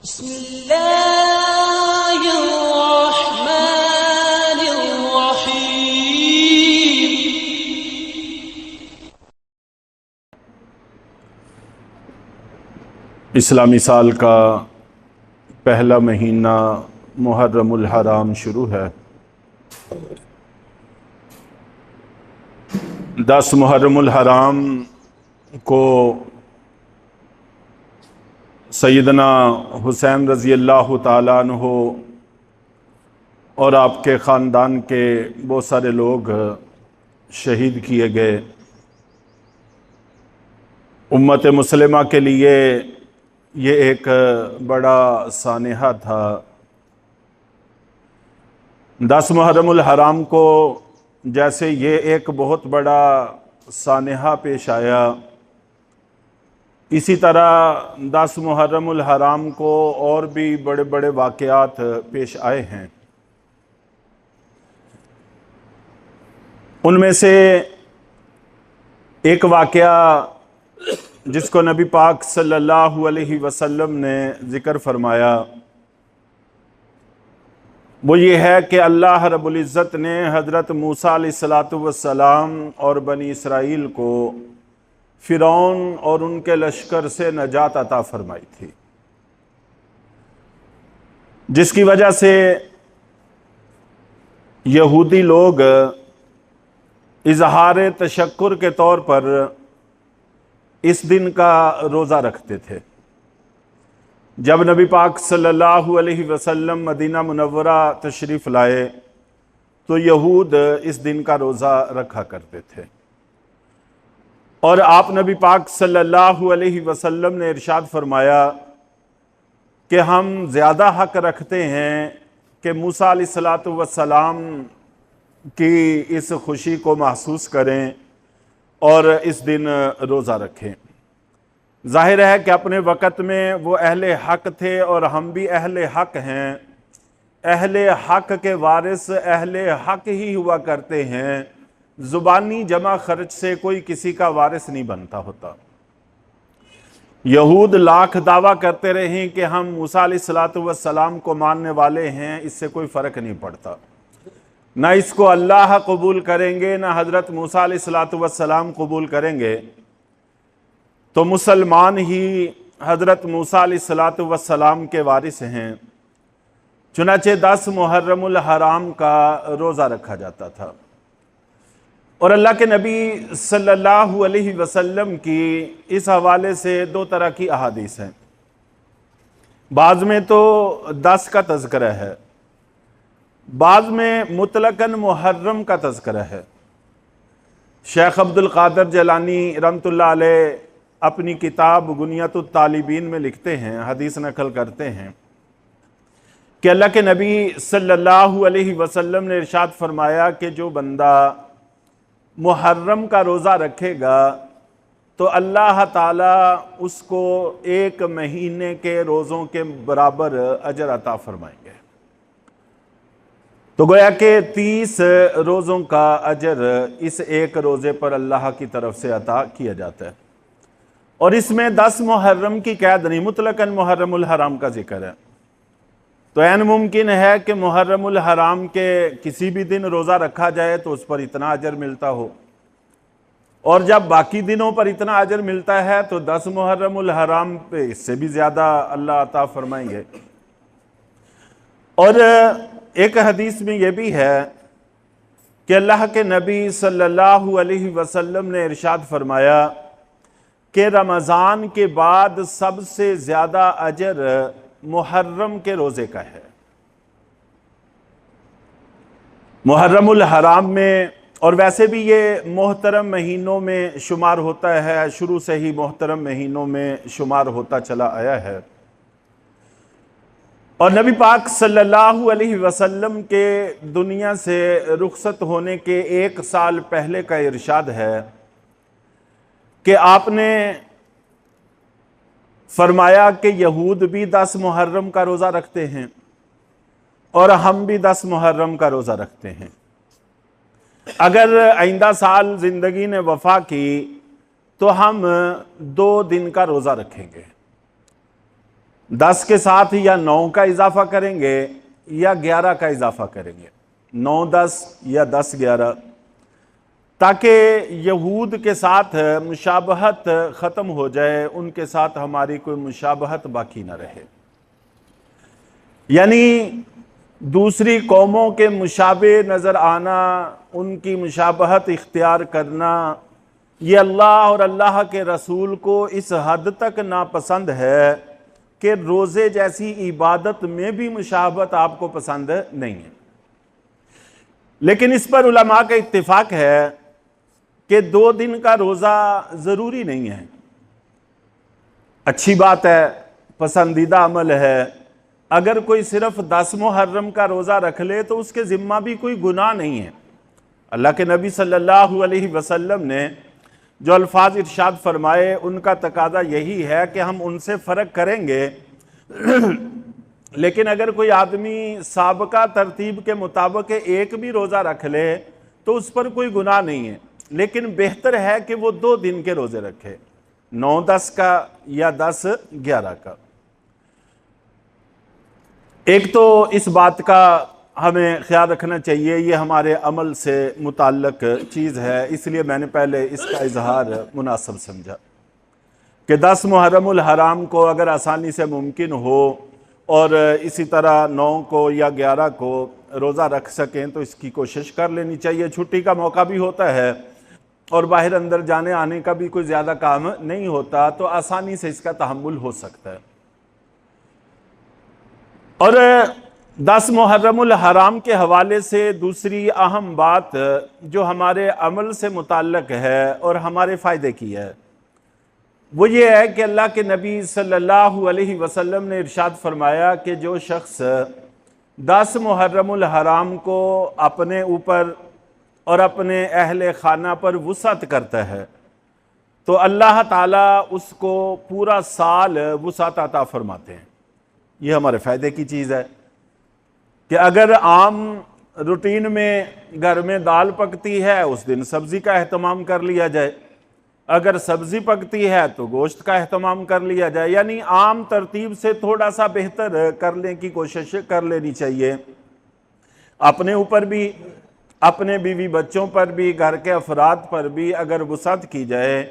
इस्लामी साल का पहला महीना मुहर्रमुल हराम शुरू है। 10 मुहर्रमुल हराम को सैयदना हुसैन रज़ी अल्लाह ताला अन्हु और आपके ख़ानदान के बहुत सारे लोग शहीद किए गए। उम्मत मुस्लिमा के लिए ये एक बड़ा सानेहा था। 10 मुहर्रमुल हराम को जैसे ये एक बहुत बड़ा सानेहा पेश आया, इसी तरह 10 मुहर्रमुल हराम को और भी बड़े बड़े वाक़यात पेश आए हैं। उनमें से एक वाक़या जिसको नबी पाक सल्लल्लाहु अलैहि वसल्लम ने ज़िक्र फरमाया वो ये है कि अल्लाह रब्बुल इज़्ज़त ने हज़रत मूसा अलैहिस्सलातु वस्सलाम और बनी इसराइल को फ़िरौन और उनके लश्कर से नजात अता फरमाई थी, जिसकी वजह से यहूदी लोग इज़हार तशक्कुर के तौर पर इस दिन का रोज़ा रखते थे। जब नबी पाक सल्लल्लाहु अलैहि वसल्लम मदीना मुनव्वरा तशरीफ़ लाए तो यहूद इस दिन का रोज़ा रखा करते थे और आप नबी पाक सल्लल्लाहु अलैहि वसल्लम ने इरशाद फरमाया कि हम ज़्यादा हक़ रखते हैं कि मूसा अलैहिस्सलातु वस्सलाम की इस खुशी को महसूस करें और इस दिन रोज़ा रखें। ज़ाहिर है कि अपने वक़्त में वो अहले हक़ थे और हम भी अहले हक़ हैं। अहले हक़ के वारिस अहले हक़ ही हुआ करते हैं। ज़ुबानी जमा खर्च से कोई किसी का वारिस नहीं बनता होता। यहूद लाख दावा करते रहे कि हम मूसा अलैहिस्सलातु वस्सलाम को मानने वाले हैं, इससे कोई फ़र्क नहीं पड़ता। ना इसको अल्लाह कबूल करेंगे ना हज़रत मूसा अलैहिस्सलातु वस्सलाम कबूल करेंगे, तो मुसलमान ही हज़रत मूसा अलैहिस्सलातु वस्सलाम के वारिस हैं। चुनाचे 10 मुहर्रमुल हराम का रोज़ा रखा जाता था और अल्लाह के नबी सल्लल्लाहु अलैहि वसल्लम की इस हवाले से 2 तरह की अहादीस हैं। बाज़ में तो 10 का तज़किरा है, बाज़ में मुतलकन मुहर्रम का तज़किरा है। शेख अब्दुल क़ादिर जलानी रहमतुल्लाह अलैह अपनी किताब गुनियतुत तालिबीन में लिखते हैं, हदीस नकल करते हैं कि अल्लाह के नबी सल्लल्लाहु अलैहि वसल्लम ने इरशाद फरमाया कि जो बंदा मुहर्रम का रोज़ा रखेगा तो अल्लाह ताला उसको 1 महीने के रोज़ों के बराबर अजर अता फरमाएंगे। तो गोया कि 30 रोज़ों का अजर इस एक रोज़े पर अल्लाह की तरफ से अता किया जाता है और इसमें 10 मुहर्रम की कैद नहीं, मुतलकन मुहर्रमुल हराम का जिक्र है। तो ऐन मुमकिन है कि मुहर्रमुल हराम के किसी भी दिन रोज़ा रखा जाए तो उस पर इतना अजर मिलता हो, और जब बाकी दिनों पर इतना अजर मिलता है तो 10 मुहर्रमुल हराम पे इससे भी ज़्यादा अल्लाह अता फरमाएंगे। और एक हदीस में यह भी है कि अल्लाह के नबी सल्लल्लाहु अलैहि वसल्लम ने इरशाद फरमाया कि रमज़ान के बाद सबसे ज़्यादा अजर मुहर्रम के रोज़े का है। मुहर्रमुल हराम में, और वैसे भी ये मोहतरम महीनों में शुमार होता है, शुरू से ही मोहतरम महीनों में शुमार होता चला आया है। और नबी पाक सल्लल्लाहु अलैहि वसल्लम के दुनिया से रुखसत होने के 1 साल पहले का इरशाद है कि आपने फरमाया कि यहूद भी 10 मुहर्रम का रोज़ा रखते हैं और हम भी 10 मुहर्रम का रोज़ा रखते हैं। अगर आइंदा साल ज़िंदगी ने वफ़ा की तो हम 2 दिन का रोज़ा रखेंगे। 10 के साथ या 9 का इजाफा करेंगे या 11 का इजाफा करेंगे, 9 10 या 10 11, ताकि यहूद के साथ मुशाबहत ख़त्म हो जाए, उनके साथ हमारी कोई मुशाबहत बाकी ना रहे। यानी दूसरी कौमों के मुशाबे नज़र आना, उनकी मुशाबहत इख्तियार करना, ये अल्लाह और अल्लाह के रसूल को इस हद तक नापसंद है कि रोज़े जैसी इबादत में भी मुशाबहत आपको पसंद नहीं है। लेकिन इस पर उलमा का इत्तिफाक है कि 2 दिन का रोज़ा ज़रूरी नहीं है। अच्छी बात है, पसंदीदा अमल है। अगर कोई सिर्फ 10 मुहर्रम का रोज़ा रख ले तो उसके ज़िम्मा भी कोई गुनाह नहीं है। अल्लाह के नबी सल्लल्लाहु अलैहि वसल्लम ने जो अल्फाज इरशाद फरमाए, उनका तकाजा यही है कि हम उनसे फ़र्क करेंगे। लेकिन अगर कोई आदमी साबका तरतीब के मुताबिक एक भी रोज़ा रख ले तो उस पर कोई गुनाह नहीं है। लेकिन बेहतर है कि वो 2 दिन के रोज़े रखे, 9 10 का या 10 11 का। एक तो इस बात का हमें ख्याल रखना चाहिए, ये हमारे अमल से मुताल्लक चीज़ है, इसलिए मैंने पहले इसका इजहार मुनासिब समझा कि 10 मुहर्रमुल हराम को अगर आसानी से मुमकिन हो और इसी तरह 9 को या 11 को रोज़ा रख सकें तो इसकी कोशिश कर लेनी चाहिए। छुट्टी का मौका भी होता है और बाहर अंदर जाने आने का भी कोई ज़्यादा काम नहीं होता, तो आसानी से इसका तहम्मुल हो सकता है। और 10 मुहर्रमुल हराम के हवाले से दूसरी अहम बात जो हमारे अमल से मुताल्लक है और हमारे फ़ायदे की है, वो ये है कि अल्लाह के नबी सल्लल्लाहु अलैहि वसल्लम ने इरशाद फरमाया कि जो शख्स 10 मुहर्रमुल हराम को अपने ऊपर और अपने अहले खाना पर वुसअत करता है तो अल्लाह ताला उसको पूरा साल वुसअत अता फरमाते हैं। ये हमारे फ़ायदे की चीज़ है कि अगर आम रूटीन में घर में दाल पकती है, उस दिन सब्ज़ी का अहतमाम कर लिया जाए। अगर सब्ज़ी पकती है तो गोश्त का अहतमाम कर लिया जाए। यानी आम तरतीब से थोड़ा सा बेहतर करने की कोशिश कर लेनी चाहिए। अपने ऊपर भी, अपने बीवी बच्चों पर भी, घर के अफराद पर भी अगर वुसअत की जाए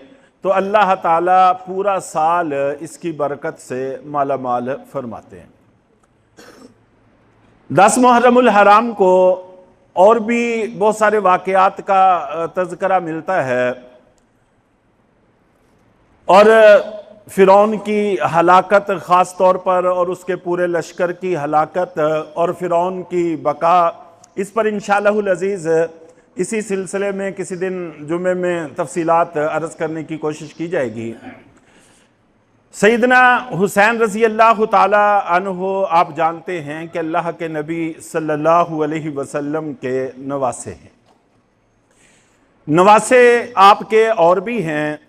तो अल्लाह ताला पूरा साल इसकी बरकत से माला माल फरमाते हैं। 10 मुहर्रमुल हराम को और भी बहुत सारे वाक़यात का तज़किरा मिलता है और फ़िरौन की हलाकत ख़ास तौर पर और उसके पूरे लश्कर की हलाकत और फ़िरौन की बका, इस पर इंशाअल्लाहुल अज़ीज़ इसी सिलसिले में किसी दिन जुमे में तफसीलात अर्ज़ करने की कोशिश की जाएगी। सैयदना हुसैन रज़ी अल्लाह ताला अन्हु आप जानते हैं कि अल्लाह के नबी सल्लल्लाहु अलैहि वसल्लम के नवासे हैं। नवासे आपके और भी हैं।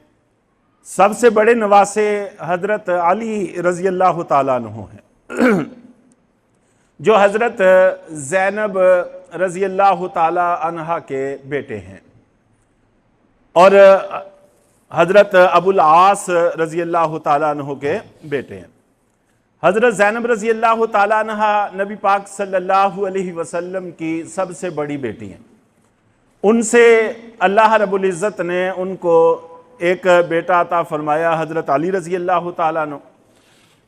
सबसे बड़े नवासे हज़रत अली रज़ी अल्लाह ताला अन्हु हैं जो हज़रत ज़ैनब रज़ी अल्लाह ताला अन्हा के बेटे हैं और हज़रत अबुल आस रज़ी अल्लाह ताला अन्हु के बेटे हैं। हज़रत ज़ैनब रज़ी अल्लाह ताला अन्हा नबी पाक सल्लल्लाहु अलैहि वसल्लम की सबसे बड़ी बेटी हैं। उनसे अल्लाह रब्बुल इज़्ज़त ने उनको एक बेटा अता फरमाया, हज़रत अली रज़ी अल्लाह ताला अन्हु।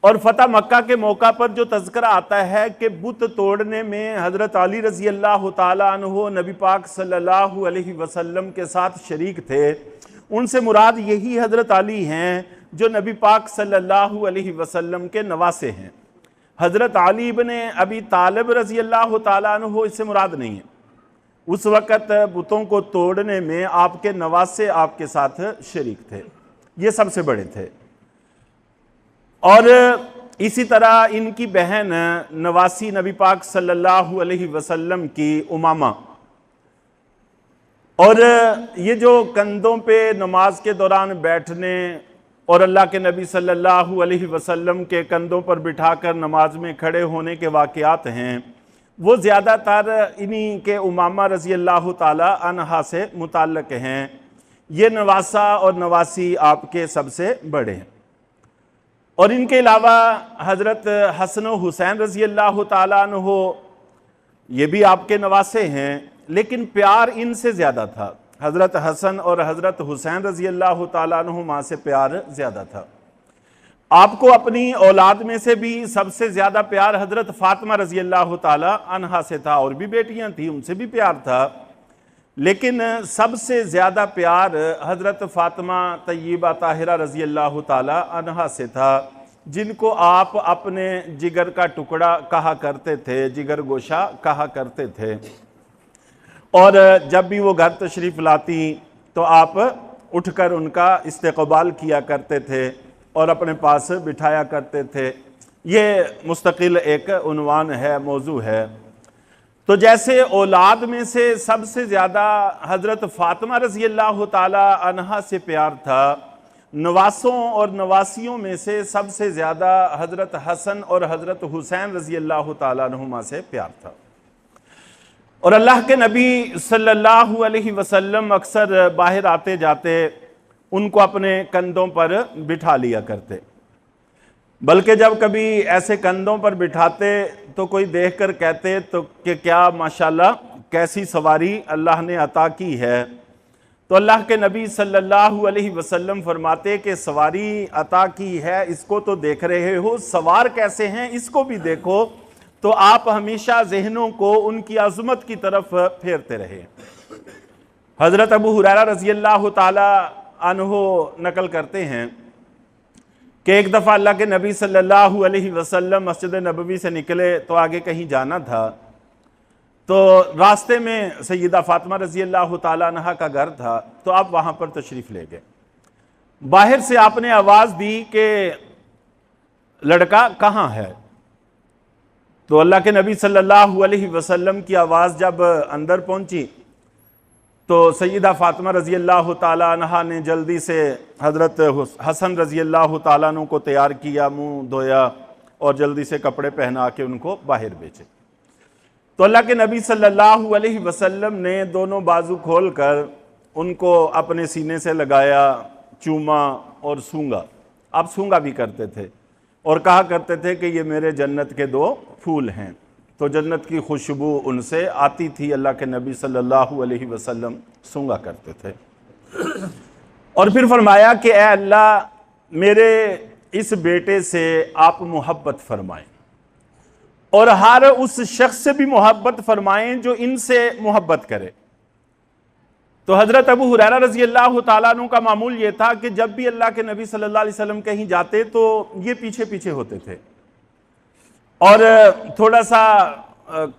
और फ़तह मक्का के मौका पर जो तज़किरा आता है कि बुत तोड़ने में हज़रत अली रज़ी अल्लाह ताला अन्हु नबी पाक सल्लल्लाहु अलैहि वसल्लम के साथ शरीक थे, उनसे मुराद यही हज़रत अली हैं जो नबी पाक सल्लल्लाहु अलैहि वसल्लम के नवासे हैं। हज़रत अली इब्ने अबी तालिब रज़ी अल्लाह ताला अन्हु इससे मुराद नहीं है। उस वक़्त बुतों को तोड़ने में आपके नवासे आपके साथ शरीक थे, ये सबसे बड़े थे। और इसी तरह इनकी बहन नवासी नबी पाक सल्लल्लाहु अलैहि वसल्लम की उमामा। और ये जो कंधों पे नमाज के दौरान बैठने और अल्लाह के नबी सल्लल्लाहु अलैहि वसल्लम के कंधों पर बिठाकर नमाज में खड़े होने के वाक़यात हैं, वो ज़्यादातर इन्हीं के उमामा रज़ी अल्लाह ताला अन्हा से मुताल्लिक़ हैं। ये नवासा और नवासी आपके सबसे बड़े हैं। और इनके अलावा हज़रत हसन व हुसैन रज़ी अल्लाह ताला अन्हो ये भी आपके नवासे हैं, लेकिन प्यार इनसे ज़्यादा था। हज़रत हसन और हज़रत हुसैन रज़ी अल्लाह ताला अन्हुमा से प्यार ज़्यादा था। आपको अपनी औलाद में से भी सबसे ज़्यादा प्यार हज़रत फ़ातिमा रज़ी अल्लाह ताला अन्हा से था। और भी बेटियां थी, उनसे भी प्यार था, लेकिन सबसे ज़्यादा प्यार हज़रत फ़ातिमा तय्यबा ताहिरा रज़ी अल्लाह ताला अन्हा से था, जिनको आप अपने जिगर का टुकड़ा कहा करते थे, जिगर गोशा कहा करते थे। और जब भी वो घर तशरीफ़ लाती तो आप उठकर उनका इस्तक़बाल किया करते थे और अपने पास बिठाया करते थे। ये मुस्तकिल एक उन्वान है, मौजू है। तो जैसे औलाद में से सबसे ज़्यादा हज़रत फ़ातिमा रज़ी अल्लाह ताला अन्हा से प्यार था, नवासों और नवासियों में से सबसे ज़्यादा हज़रत हसन और हज़रत हुसैन रज़ी अल्लाह ताला अन्हुमा से प्यार था। और अल्लाह के नबी सल्लल्लाहु अलैहि वसल्लम अक्सर बाहर आते जाते उनको अपने कंधों पर बिठा लिया करते, बल्कि जब कभी ऐसे कंधों पर बिठाते तो कोई देखकर कहते तो कि क्या माशाल्लाह कैसी सवारी अल्लाह ने अता की है। तो अल्लाह के नबी सल्लल्लाहु अलैहि वसल्लम फरमाते कि सवारी अता की है इसको तो देख रहे हो, सवार कैसे हैं इसको भी देखो। तो आप हमेशा जहनों को उनकी अज़मत की तरफ फेरते रहे। हज़रत अबू हुरैरा रज़ी अल्लाह ताला अन्हो नकल करते हैं कि एक दफ़ा अल्लाह के नबी सल्लल्लाहु अलैहि वसल्लम मस्जिद नबवी से निकले तो आगे कहीं जाना था। तो रास्ते में सैयदा फ़ातिमा रज़ी अल्लाह ताला अन्हा का घर था, तो आप वहाँ पर तशरीफ़ ले गए। बाहर से आपने आवाज़ दी कि लड़का कहाँ है। तो अल्लाह के नबी सल्लल्लाहु अलैहि वसल्लम की आवाज़ जब अंदर पहुँची तो सैयदा फ़ातिमा रज़ी अल्लाह ताला अन्हा ने जल्दी से हज़रत हसन रज़ी अल्लाह ताला अन्हु को तैयार किया, मुँह धोया और जल्दी से कपड़े पहना के उनको बाहर भेजे। तो अल्लाह के नबी सल्लल्लाहु अलैहि वसल्लम ने दोनों बाजू खोल कर उनको अपने सीने से लगाया, चूमा और सूंघा। आप सूंघा भी करते थे और कहा करते थे कि ये मेरे जन्नत के दो फूल हैं। तो जन्नत की खुशबू उनसे आती थी। अल्लाह के नबी सल्लल्लाहु अलैहि वसल्लम सूंघा करते थे। और फिर फरमाया कि ए अल्लाह, मेरे इस बेटे से आप मोहब्बत फरमाएं और हर उस शख्स से भी मोहब्बत फरमाएं जो इनसे मोहब्बत करे। तो हज़रत अबू हुरैरा रज़ी अल्लाह ताला अन्हु का मामूल ये था कि जब भी अल्लाह के नबी सल्लल्लाहु अलैहि वसल्लम कहीं जाते तो ये पीछे पीछे होते थे और थोड़ा सा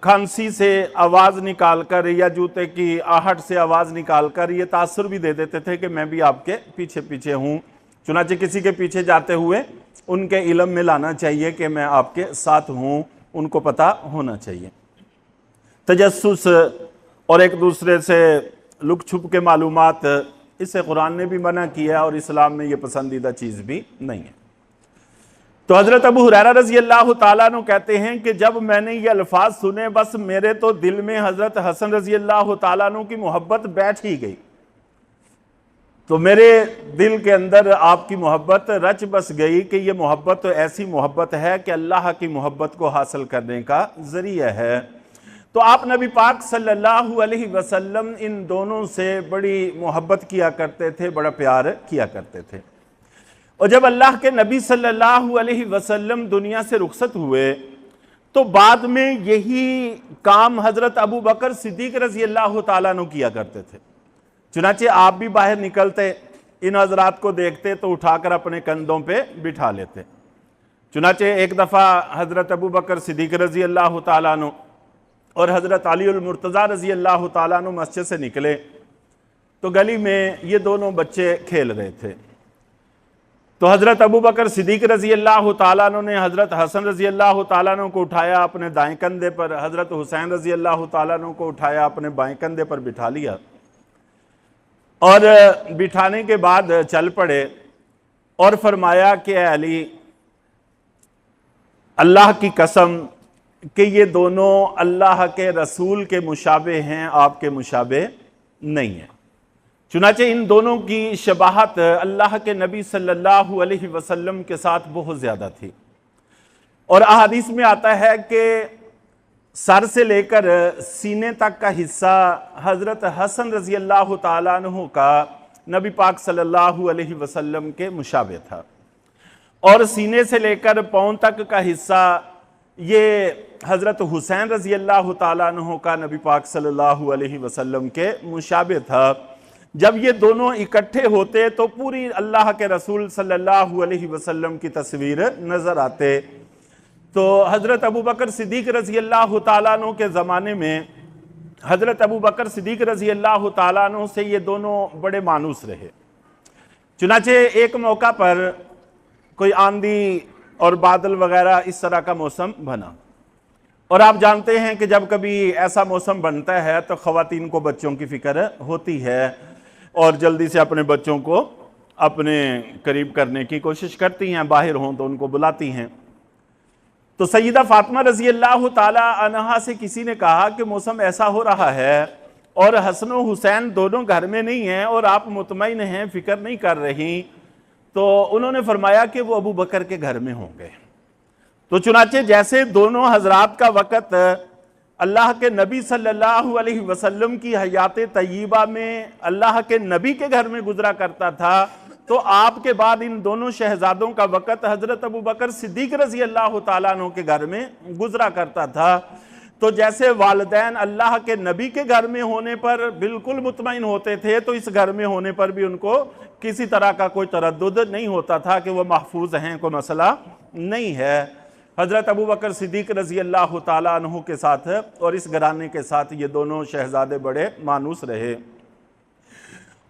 खांसी से आवाज़ निकाल कर या जूते की आहट से आवाज़ निकाल कर ये तासुर भी दे देते थे कि मैं भी आपके पीछे पीछे हूँ। चुनांचे किसी के पीछे जाते हुए उनके इल्म में लाना चाहिए कि मैं आपके साथ हूँ, उनको पता होना चाहिए। तजस्सुस और एक दूसरे से लुक छुप के मालूमात, इसे कुरान ने भी मना किया और इस्लाम में ये पसंदीदा चीज़ भी नहीं है। तो हज़रत अबू हुरैरा रज़ी अल्लाह ताला अन्हु कहते हैं कि जब मैंने ये अल्फाज सुने बस मेरे तो दिल में हज़रत हसन रज़ी अल्लाह ताला अन्हु की मोहब्बत बैठ ही गई। तो मेरे दिल के अंदर आपकी मोहब्बत रच बस गई कि ये मोहब्बत तो ऐसी मोहब्बत है कि अल्लाह की मोहब्बत को हासिल करने का ज़रिया है। तो आप नबी पाक सल्लल्लाहु अलैहि वसल्लम इन दोनों से बड़ी मोहब्बत किया करते थे, बड़ा प्यार किया करते थे। और जब अल्लाह के नबी सल्लल्लाहु अलैहि वसल्लम दुनिया से रुखसत हुए तो बाद में यही काम हज़रत अबू बकर सिद्दीक़ रज़ी अल्लाह ताला अन्हु किया करते थे। चुनांचे आप भी बाहर निकलते, इन हज़रात को देखते तो उठाकर अपने कंधों पे बिठा लेते। चुनांचे एक दफ़ा हज़रत अबू बकर सिद्दीक़ रज़ी अल्लाह ताला अन्हु और हज़रत अली उल मुर्तज़ा रज़ी अल्लाह ताला अन्हु मस्जिद से निकले तो गली में ये दोनों बच्चे खेल रहे थे। तो हज़रत अबू बकर सिद्दीक़ रज़ी अल्लाह ताला अन्हु ने हज़रत हसन रज़ी अल्लाह ताला अन्हु को उठाया अपने दाएं कंधे पर, हज़रत हुसैन रज़ी अल्लाह ताला अन्हु को उठाया अपने बाएं कंधे पर बिठा लिया और बिठाने के बाद चल पड़े और फरमाया कि अली, अल्लाह की कसम कि ये दोनों अल्लाह के रसूल के मुशाबे हैं, आपके मुशाबे नहीं हैं। चुनाचे इन दोनों की शबाहत अल्लाह के नबी सल्लल्लाहु अलैहि वसल्लम के साथ बहुत ज़्यादा थी। और अहादीस में आता है कि सर से लेकर सीने तक का हिस्सा हज़रत हसन रज़ी अल्लाह ताला अन्हु का नबी पाक सल्लल्लाहु अलैहि वसल्लम के मुशाबे था, और सीने से लेकर पाँव तक का हिस्सा ये हज़रत हुसैन रज़ी अल्लाह ताला अन्हु का नबी पाक सल्लल्लाहु अलैहि वसल्लम के मुशाबे था। जब ये दोनों इकट्ठे होते तो पूरी अल्लाह के रसूल सल्लल्लाहु अलैहि वसल्लम की तस्वीर नज़र आते। तो हज़रत अबू बकर सिद्दीक़ रज़ी अल्लाह ताला अन्हु के ज़माने में हज़रत अबू बकर सिद्दीक़ रज़ी अल्लाह ताला अन्हु से ये दोनों बड़े मानूस रहे। चुनाचे एक मौका पर कोई आंधी और बादल वगैरह इस तरह का मौसम बना, और आप जानते हैं कि जब कभी ऐसा मौसम बनता है तो ख़वातीन को बच्चों की फ़िक्र होती है और जल्दी से अपने बच्चों को अपने करीब करने की कोशिश करती हैं, बाहर हों तो उनको बुलाती हैं। तो सैयदा फ़ातिमा रज़ी अल्लाह ताला अन्हा से किसी ने कहा कि मौसम ऐसा हो रहा है और हसन और हुसैन दोनों घर में नहीं हैं और आप मुतमईन हैं, फ़िक्र नहीं कर रही। तो उन्होंने फरमाया कि वो अबू बकर के घर में होंगे। तो चुनाचे जैसे दोनों हजरात का वक़्त अल्लाह के नबी सल्लल्लाहु अलैहि वसल्लम की हयात तय्यबा में अल्लाह के नबी के घर में गुजरा करता था, तो आपके बाद इन दोनों शहजादों का वक़्त हज़रत अबू बकर सिद्दीक़ रज़ी अल्लाह ताला अन्हु के घर में गुजरा करता था। तो जैसे वालिदैन अल्लाह के नबी के घर में होने पर बिल्कुल मुतमईन होते थे, तो इस घर में होने पर भी उनको किसी तरह का कोई तरद्दुद नहीं होता था कि वह महफूज हैं, कोई मसला नहीं है। हज़रत अबू बकर सिद्दीक़ रज़ी अल्लाह ताला अन्हु के साथ और इस घराने के साथ ये दोनों शहजादे बड़े मानूस रहे।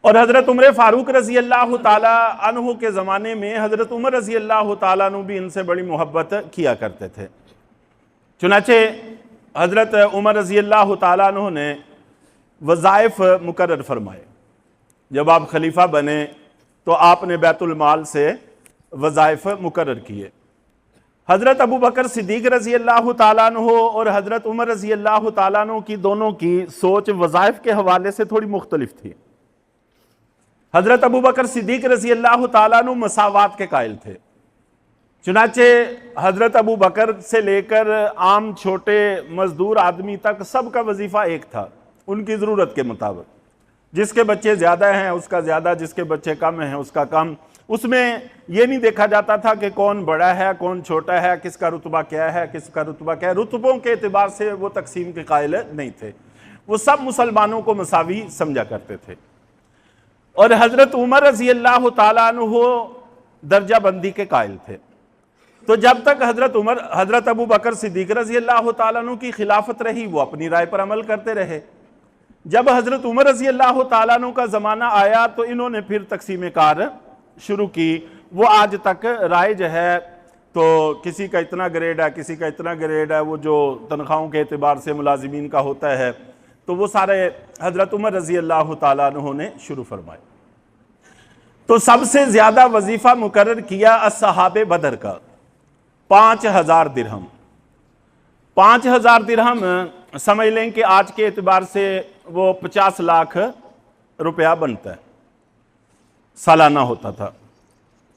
और हज़रत उमर फ़ारूक रज़ी अल्लाह ताला अन्हु के ज़माने में हज़रत उमर रज़ी अल्लाह ताला अन्हु भी इनसे बड़ी मोहब्बत किया करते थे। चुनाचे हज़रत उमर रज़ी अल्लाह ताला अन्हु ने वज़ाइफ मुकर्रर फरमाए। जब आप खलीफा बने तो आपने बैतुल माल से वज़ाइफ मुकर्रर किए। हज़रत अबू बकर सिद्दीक़ रज़ी अल्लाह ताला अन्हु और हज़रत उमर रज़ी अल्लाह ताला अन्हु की दोनों की सोच वज़ाइफ के हवाले से थोड़ी मुख्तलिफ थी। हज़रत अबू बकर सिद्दीक़ रज़ी अल्लाह ताला अन्हु मसावात के कायल थे। चुनाचे हज़रत अबू बकर से लेकर आम छोटे मजदूर आदमी तक सबका वजीफ़ा एक था, उनकी ज़रूरत के मुताबिक। जिसके बच्चे ज़्यादा हैं उसका ज़्यादा, जिसके बच्चे कम हैं उसका कम। उसमें यह नहीं देखा जाता था कि कौन बड़ा है कौन छोटा है, किसका रुतबा क्या है किसका रुतबा क्या है। रुतबों के एतबार से वो तकसीम के कायल नहीं थे, वो सब मुसलमानों को मसावी समझा करते थे। और हज़रत उमर रज़ी अल्लाह ताला अन्हु दर्जा बंदी के कायल थे। तो जब तक हज़रत अबू बकर सिद्दीक़ रज़ी अल्लाह ताला अन्हु की खिलाफत रही, वो अपनी राय पर अमल करते रहे। जब हज़रत उमर रज़ी अल्लाह ताला अन्हु का ज़माना आया तो इन्होंने फिर तकसीम कार शुरू की। वो आज तक राइज है। तो किसी का इतना ग्रेड है, किसी का इतना ग्रेड है, वो जो तनख्वाहों के एतबार से मुलाजिमीन का होता है, तो वो सारे हज़रत उमर रज़ी अल्लाह ताला अन्हु ने शुरू फरमाए। तो सबसे ज़्यादा वजीफ़ा मुकर्रर किया अस्सहाबे बदर का 5000 दिरहम। 5000 दिरहम समझ लें कि आज के एतबार से वो 50 लाख रुपया बनता है, सालाना होता था।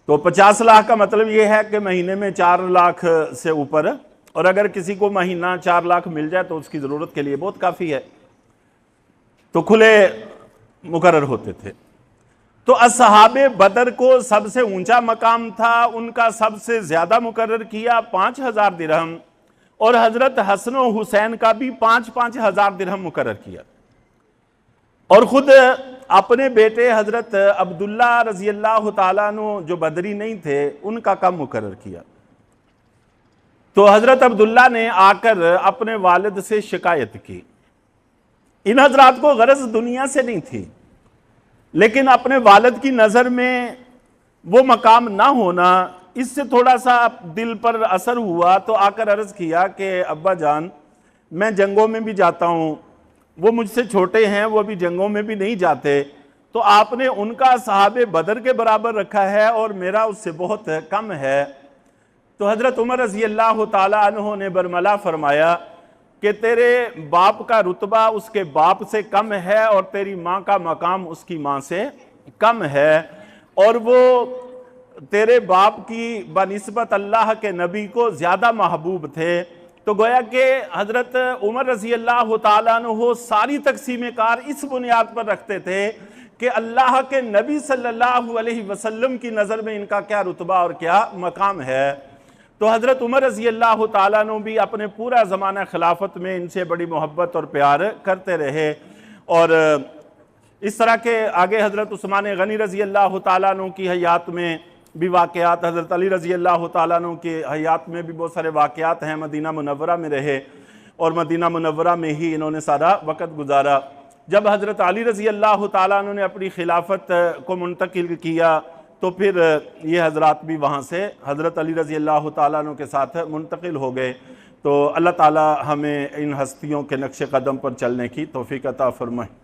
तो 50 लाख का मतलब ये है कि महीने में 4 लाख से ऊपर, और अगर किसी को महीना 4 लाख मिल जाए तो उसकी ज़रूरत के लिए बहुत काफ़ी है। तो खुले मुकर्रर होते थे। तो अस्हाबे बदर को सबसे ऊंचा मकाम था, उनका सबसे ज़्यादा मुकर्रर किया 5000 दिरहम, और हज़रत हसन और हुसैन का भी 5-5 हज़ार दिरहम मुकर्रर किया। और ख़ुद अपने बेटे हज़रत अब्दुल्ला रज़ी अल्लाह ताला अन्हु जो बदरी नहीं थे, उनका कम मुकर्रर किया। तो हज़रत अब्दुल्ला ने आकर अपने वालिद से शिकायत की। इन हजरात को गरज दुनिया से नहीं थी, लेकिन अपने वालिद की नज़र में वो मकाम ना होना, इससे थोड़ा सा दिल पर असर हुआ। तो आकर अर्ज़ किया कि अब्बा जान, मैं जंगों में भी जाता हूँ, वो मुझसे छोटे हैं, वो अभी जंगों में भी नहीं जाते, तो आपने उनका सहाबे बदर के बराबर रखा है और मेरा उससे बहुत कम है। तो हज़रत उमर रज़ी अल्लाह ताला अन्हु ने बरमला फरमाया कि तेरे बाप का रुतबा उसके बाप से कम है और तेरी माँ का मकाम उसकी माँ से कम है, और वो तेरे बाप की बनिस्बत अल्लाह के नबी को ज़्यादा महबूब थे। तो गोया कि हज़रत उमर रज़ी अल्लाह ताला अन्हु सारी तक़सीम कार इस बुनियाद पर रखते थे कि अल्लाह के नबी सल्लल्लाहु अलैहि वसल्लम की नज़र में इनका क्या रुतबा और क्या मकाम है। तो हज़रत उमर रज़ी अल्लाह ताला अन्हु भी अपने पूरा ज़माना खिलाफत में इनसे बड़ी मोहब्बत और प्यार करते रहे। और इस तरह के आगे हज़रत उस्मान गनी रज़ी अल्लाह ताला अन्हु की हयात में भी वाक़यात, हज़रत अली रज़ी अल्लाह ताला अन्हु की हयात में भी बहुत सारे वाक़यात हैं। मदीना मुनव्वरा में रहे और मदीना मुनव्वरा में ही इन्होंने सारा वक़्त गुजारा। जब हज़रत अली रज़ी अल्लाह ताला अन्हु ने अपनी खिलाफत को मुंतकिल किया तो फिर ये हज़रात भी वहाँ से हज़रत अली रज़ी अल्लाह ताला अन्हु के साथ मुंतकिल हो गए। तो अल्लाह ताला हमें इन हस्तियों के नक्श कदम पर चलने की तौफ़ीक़ अता फ़रमाए।